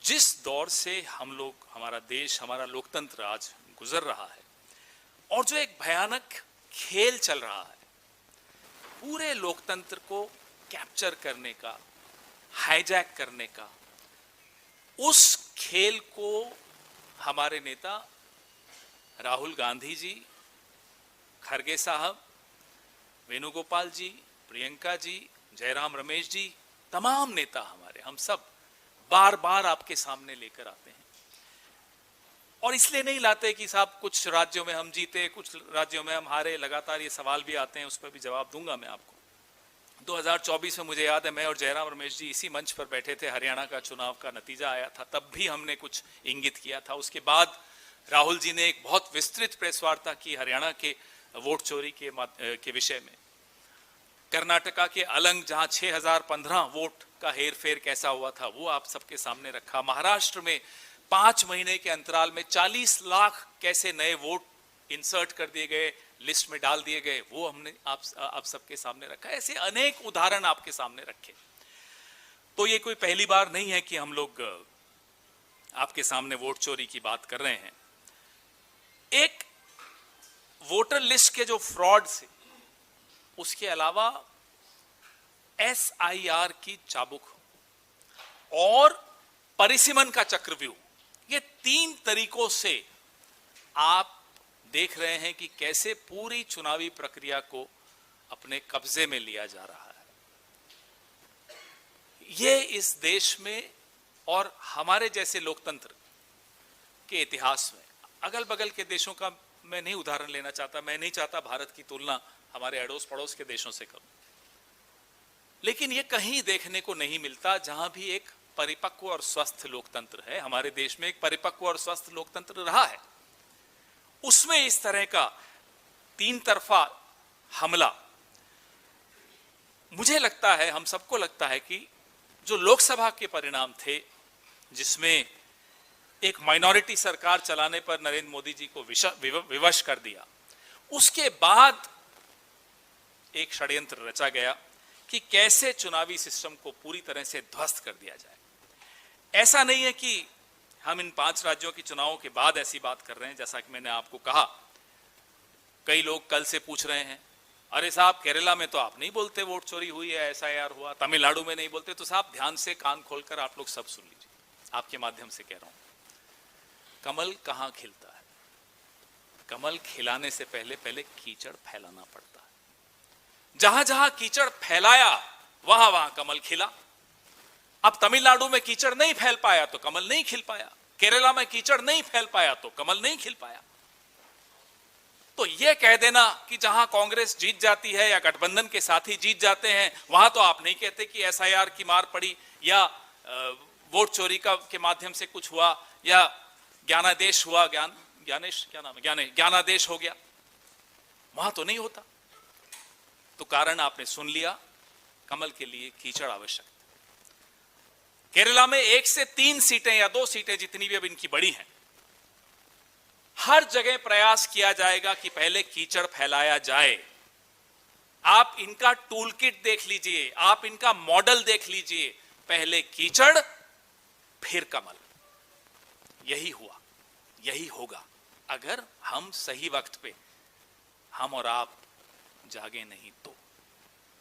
जिस दौर से हम लोग, हमारा देश, हमारा लोकतंत्र आज गुजर रहा है और जो एक भयानक खेल चल रहा है, पूरे लोकतंत्र को कैप्चर करने का, हाईजैक करने का, उस खेल को हमारे नेता राहुल गांधी जी, खरगे साहब, वेणुगोपाल जी, प्रियंका जी, जयराम रमेश जी, तमाम नेता हमारे, हम सब बार बार आपके सामने लेकर आते हैं। और इसलिए नहीं लाते कि साहब कुछ राज्यों में हम जीते, कुछ राज्यों में हम हारे, लगातार ये सवाल भी आते हैं, उस पर भी जवाब दूंगा मैं आपको। 2024 में मुझे याद है, मैं और जयराम रमेश जी इसी मंच पर बैठे थे, हरियाणा का चुनाव का नतीजा आया था, तब भी हमने कुछ इंगित किया था। उसके बाद राहुल जी ने एक बहुत विस्तृत प्रेस वार्ता की हरियाणा के वोट चोरी के विषय में। कर्नाटका के अलंग, जहां 6015 वोट का हेरफेर कैसा हुआ था, वो आप सबके सामने रखा। महाराष्ट्र में 5 महीने के अंतराल में 40 लाख कैसे नए वोट इंसर्ट कर दिए गए, लिस्ट में डाल दिए गए, वो हमने आप सबके सामने रखा। ऐसे अनेक उदाहरण आपके सामने रखे। तो ये कोई पहली बार नहीं है कि हम लोग आपके सामने वोट चोरी की बात कर रहे हैं। एक वोटर लिस्ट के जो फ्रॉड से, उसके अलावा SIR की चाबुक और परिसीमन का चक्रव्यूह, ये 3 तरीकों से आप देख रहे हैं कि कैसे पूरी चुनावी प्रक्रिया को अपने कब्जे में लिया जा रहा है। ये इस देश में और हमारे जैसे लोकतंत्र के इतिहास में, अगल बगल के देशों का मैं नहीं उदाहरण लेना चाहता, मैं नहीं चाहता भारत की तुलना हमारे अड़ोस पड़ोस के देशों से करूं, लेकिन ये कहीं देखने को नहीं मिलता जहां भी एक परिपक्व और स्वस्थ लोकतंत्र है। हमारे देश में एक परिपक्व और स्वस्थ लोकतंत्र रहा है, उसमें इस तरह का 3 तरफा हमला, मुझे लगता है, हम सबको लगता है कि जो लोकसभा के परिणाम थे, जिसमें एक माइनॉरिटी सरकार चलाने पर नरेंद्र मोदी जी को विवश कर दिया, उसके बाद एक षड्यंत्र रचा गया कि कैसे चुनावी सिस्टम को पूरी तरह से ध्वस्त कर दिया जाए। ऐसा नहीं है कि हम इन 5 राज्यों के चुनावों के बाद ऐसी बात कर रहे हैं। जैसा कि मैंने आपको कहा, कई लोग कल से पूछ रहे हैं, अरे साहब केरला में तो आप नहीं बोलते वोट चोरी हुई है, SIR हुआ, तमिलनाडु में नहीं बोलते। तो साहब ध्यान से कान खोलकर आप लोग सब सुन लीजिए, आपके माध्यम से कह रहा हूं। कमल कहां खिलता है? कमल खिलाने से पहले पहले कीचड़ फैलाना पड़ता है। जहां जहां कीचड़ फैलाया, वहां वहां कमल खिला। अब तमिलनाडु में कीचड़ नहीं फैल पाया तो कमल नहीं खिल पाया, केरला में कीचड़ नहीं फैल पाया तो कमल नहीं खिल पाया। तो यह कह देना कि जहां कांग्रेस जीत जाती है या गठबंधन के साथी जीत जाते हैं, वहां तो आप नहीं कहते कि SIR की मार पड़ी या वोट चोरी के माध्यम से कुछ हुआ या ज्ञानादेश हुआ, ज्ञानेश क्या नाम है, ज्ञानादेश हो गया, वहां तो नहीं होता। तो कारण आपने सुन लिया, कमल के लिए कीचड़ आवश्यक। केरला में 1 से 3 सीटें या 2 सीटें, जितनी भी अब इनकी बड़ी हैं, हर जगह प्रयास किया जाएगा कि पहले कीचड़ फैलाया जाए। आप इनका टूल किट देख लीजिए, आप इनका मॉडल देख लीजिए, पहले कीचड़ फिर कमल। यही हुआ, यही होगा, अगर हम सही वक्त पे, हम और आप जागे नहीं तो।